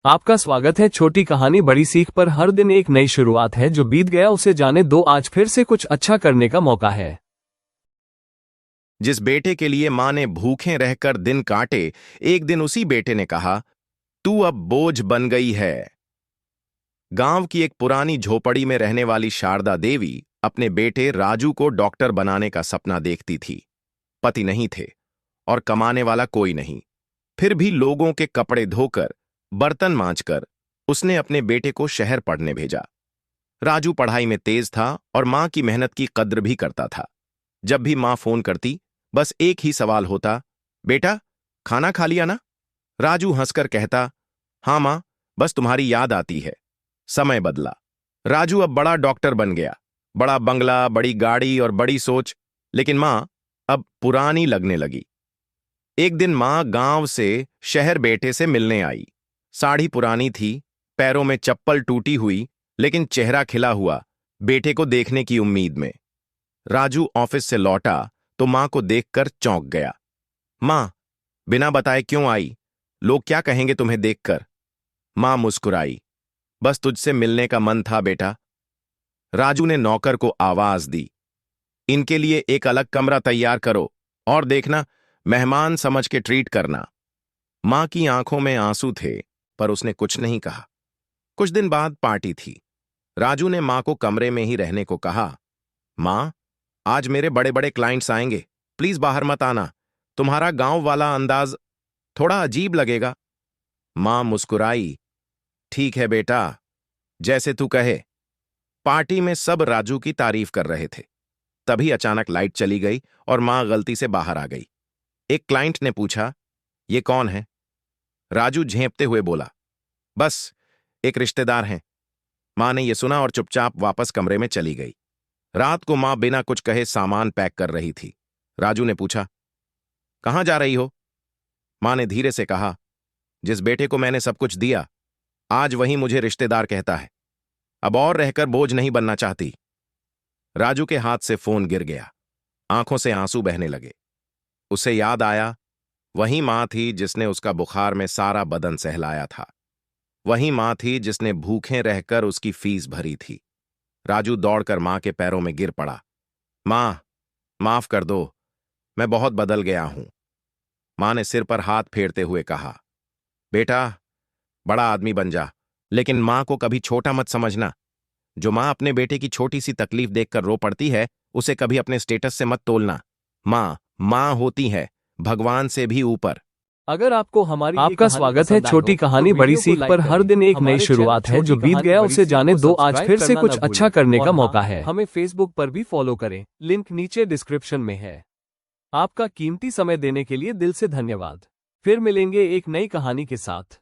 आपका स्वागत है। छोटी कहानी बड़ी सीख पर हर दिन एक नई शुरुआत है। जो बीत गया उसे जाने दो, आज फिर से कुछ अच्छा करने का मौका है। जिस बेटे के लिए मां ने भूखे रहकर दिन काटे, एक दिन उसी बेटे ने कहा, तू अब बोझ बन गई है। गांव की एक पुरानी झोपड़ी में रहने वाली शारदा देवी अपने बेटे राजू को डॉक्टर बनाने का सपना देखती थी। पति नहीं थे और कमाने वाला कोई नहीं, फिर भी लोगों के कपड़े धोकर, बर्तन मांजकर उसने अपने बेटे को शहर पढ़ने भेजा। राजू पढ़ाई में तेज था और मां की मेहनत की कद्र भी करता था। जब भी मां फोन करती, बस एक ही सवाल होता, बेटा खाना खा लिया ना? राजू हंसकर कहता, हां मां, बस तुम्हारी याद आती है। समय बदला। राजू अब बड़ा डॉक्टर बन गया, बड़ा बंगला, बड़ी गाड़ी और बड़ी सोच, लेकिन मां अब पुरानी लगने लगी। एक दिन मां गांव से शहर बेटे से मिलने आई। साड़ी पुरानी थी, पैरों में चप्पल टूटी हुई, लेकिन चेहरा खिला हुआ, बेटे को देखने की उम्मीद में। राजू ऑफिस से लौटा तो मां को देखकर चौंक गया। मां, बिना बताए क्यों आई? लोग क्या कहेंगे तुम्हें देखकर? मां मुस्कुराई, बस तुझसे मिलने का मन था बेटा। राजू ने नौकर को आवाज दी, इनके लिए एक अलग कमरा तैयार करो और देखना, मेहमान समझ के ट्रीट करना। मां की आंखों में आंसू थे, पर उसने कुछ नहीं कहा। कुछ दिन बाद पार्टी थी। राजू ने मां को कमरे में ही रहने को कहा। मां, आज मेरे बड़े बड़े क्लाइंट्स आएंगे, प्लीज बाहर मत आना। तुम्हारा गांव वाला अंदाज थोड़ा अजीब लगेगा। मां मुस्कुराई, ठीक है बेटा, जैसे तू कहे। पार्टी में सब राजू की तारीफ कर रहे थे। तभी अचानक लाइट चली गई और मां गलती से बाहर आ गई। एक क्लाइंट ने पूछा, ये कौन है? राजू झेंपते हुए बोला, बस एक रिश्तेदार हैं। मां ने यह सुना और चुपचाप वापस कमरे में चली गई। रात को मां बिना कुछ कहे सामान पैक कर रही थी। राजू ने पूछा, कहां जा रही हो? मां ने धीरे से कहा, जिस बेटे को मैंने सब कुछ दिया, आज वही मुझे रिश्तेदार कहता है। अब और रहकर बोझ नहीं बनना चाहती। राजू के हाथ से फोन गिर गया। आंखों से आंसू बहने लगे। उसे याद आया, वही मां थी जिसने उसका बुखार में सारा बदन सहलाया था। वही मां थी जिसने भूखे रहकर उसकी फीस भरी थी। राजू दौड़कर मां के पैरों में गिर पड़ा। मां, माफ कर दो, मैं बहुत बदल गया हूं। मां ने सिर पर हाथ फेरते हुए कहा, बेटा बड़ा आदमी बन जा, लेकिन मां को कभी छोटा मत समझना। जो मां अपने बेटे की छोटी सी तकलीफ देखकर रो पड़ती है, उसे कभी अपने स्टेटस से मत तोलना। मां मां होती है, भगवान से भी ऊपर। अगर आपको हमारी आपका स्वागत है। छोटी कहानी बड़ी सीख पर हर दिन एक नई शुरुआत है। जो बीत गया उसे जाने दो, आज फिर से कुछ अच्छा करने का मौका है। हमें फेसबुक पर भी फॉलो करें, लिंक नीचे डिस्क्रिप्शन में है। आपका कीमती समय देने के लिए दिल से धन्यवाद। फिर मिलेंगे एक नई कहानी के साथ।